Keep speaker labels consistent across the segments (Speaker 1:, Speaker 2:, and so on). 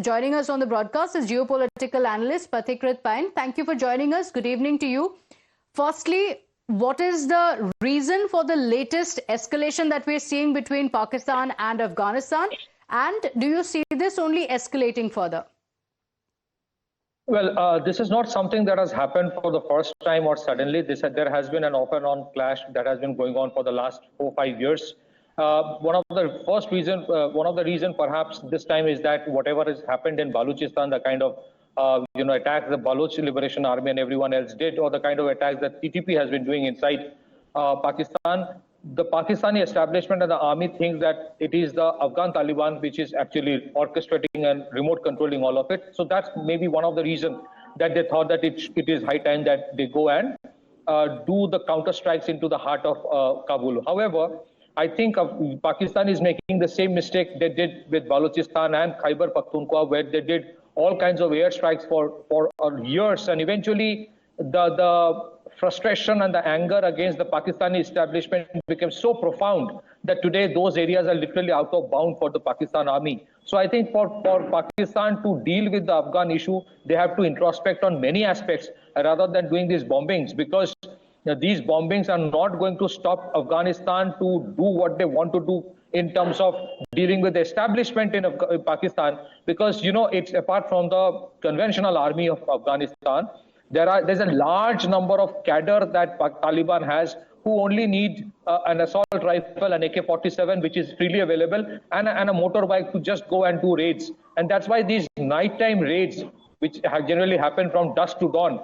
Speaker 1: Joining us on the broadcast is geopolitical analyst Pathikrit Payne. Thank you for joining us. Good evening to you. Firstly, what is the reason for the latest escalation that we're seeing between Pakistan and Afghanistan? And do you see this only escalating further?
Speaker 2: Well, this is not something that has happened for the first time or suddenly. There has been an off and on clash that has been going on for the last 4 or 5 years. One of the reason perhaps this time is that whatever has happened in Balochistan, the kind of attacks the Baloch Liberation Army and everyone else did, or the kind of attacks that TTP has been doing inside Pakistan, the Pakistani establishment and the army think that it is the Afghan Taliban which is actually orchestrating and remote controlling all of it. So that's maybe one of the reasons that they thought that it is high time that they go and do the counter strikes into the heart of Kabul. However, I think Pakistan is making the same mistake they did with Balochistan and Khyber Pakhtunkhwa, where they did all kinds of airstrikes for years, and eventually the frustration and the anger against the Pakistani establishment became so profound that today those areas are literally out of bound for the Pakistan army. So I think for Pakistan to deal with the Afghan issue, they have to introspect on many aspects rather than doing these bombings, because these bombings are not going to stop Afghanistan to do what they want to do in terms of dealing with the establishment in Pakistan, because it's apart from the conventional army of Afghanistan, there's a large number of cadre that Taliban has who only need an assault rifle, an AK-47, which is freely available, and a motorbike to just go and do raids. And that's why these nighttime raids, which have generally happened from dusk to dawn,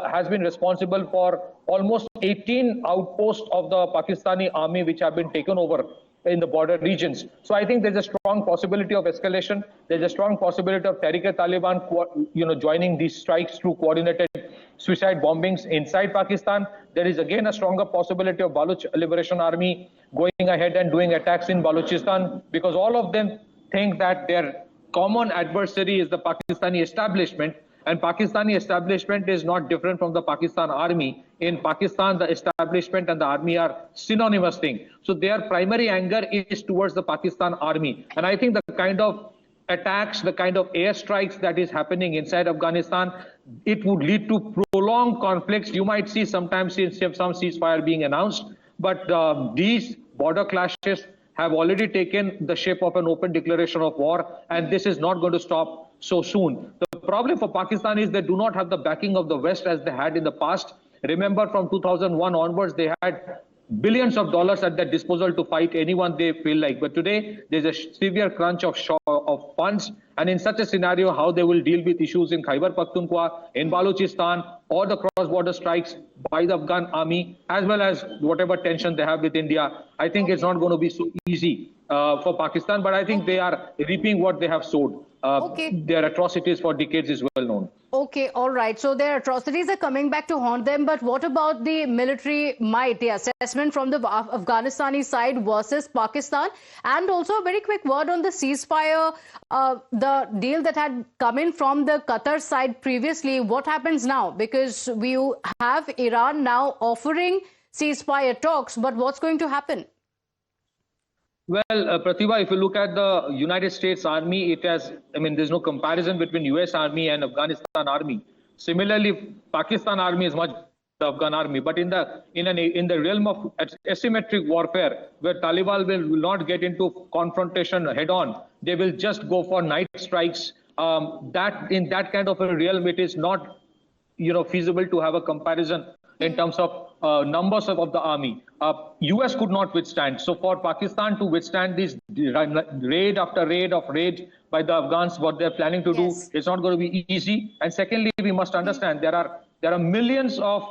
Speaker 2: has been responsible for almost 18 outposts of the Pakistani army which have been taken over in the border regions. So I think there's a strong possibility of escalation. There's a strong possibility of Taliban, joining these strikes through coordinated suicide bombings inside Pakistan. There is again a stronger possibility of Baloch Liberation Army going ahead and doing attacks in Balochistan, because all of them think that their common adversary is the Pakistani establishment, and Pakistani establishment is not different from the Pakistan army. In Pakistan, the establishment and the army are synonymous thing. So their primary anger is towards the Pakistan army. And I think the kind of attacks, the kind of airstrikes that is happening inside Afghanistan, it would lead to prolonged conflicts. You might see sometimes some ceasefire being announced, but these border clashes have already taken the shape of an open declaration of war, and this is not going to stop so soon. The problem for Pakistan is they do not have the backing of the West as they had in the past. Remember, from 2001 onwards, they had billions of dollars at their disposal to fight anyone they feel like. But today, there's a severe crunch of funds. And in such a scenario, how they will deal with issues in Khyber Pakhtunkhwa, in Balochistan, or the cross-border strikes by the Afghan army, as well as whatever tension they have with India, I think it's not going to be so easy for Pakistan. But I think they are reaping what they have sowed. Their atrocities for decades is well known.
Speaker 1: Okay, all right. So their atrocities are coming back to haunt them. But what about the military might, the assessment from the Afghanistani side versus Pakistan? And also a very quick word on the ceasefire, the deal that had come in from the Qatar side previously. What happens now? Because we have Iran now offering ceasefire talks, but what's going to happen?
Speaker 2: Well, Pratibha, if you look at the United States Army, there's no comparison between US Army and Afghanistan Army. Similarly, Pakistan Army is much the Afghan Army, but in the realm of asymmetric warfare, where Taliban will not get into confrontation head on, they will just go for night strikes. That in that kind of a realm, it is not feasible to have a comparison in terms of numbers of the army. US could not withstand. So for Pakistan to withstand this raid after raid by the Afghans, what they're planning to do, it's not going to be easy. And secondly, we must understand there are millions of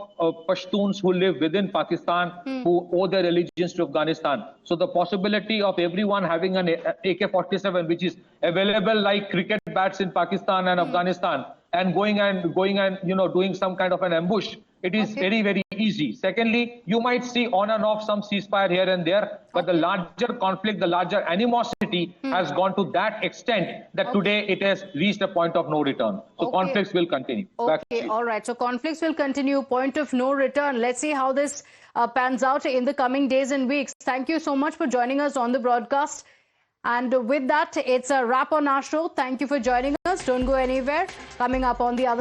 Speaker 2: Pashtuns who live within Pakistan who owe their allegiance to Afghanistan. So the possibility of everyone having an AK-47, which is available like cricket bats in Pakistan and Afghanistan, and going and doing some kind of an ambush, it is very, very easy. Secondly, you might see on and off some ceasefire here and there, but the larger conflict, the larger animosity has gone to that extent that today it has reached a point of no return. So conflicts will continue.
Speaker 1: Okay, all right. So conflicts will continue, point of no return. Let's see how this pans out in the coming days and weeks. Thank you so much for joining us on the broadcast. And with that, it's a wrap on our show. Thank you for joining us. Don't go anywhere. Coming up on the other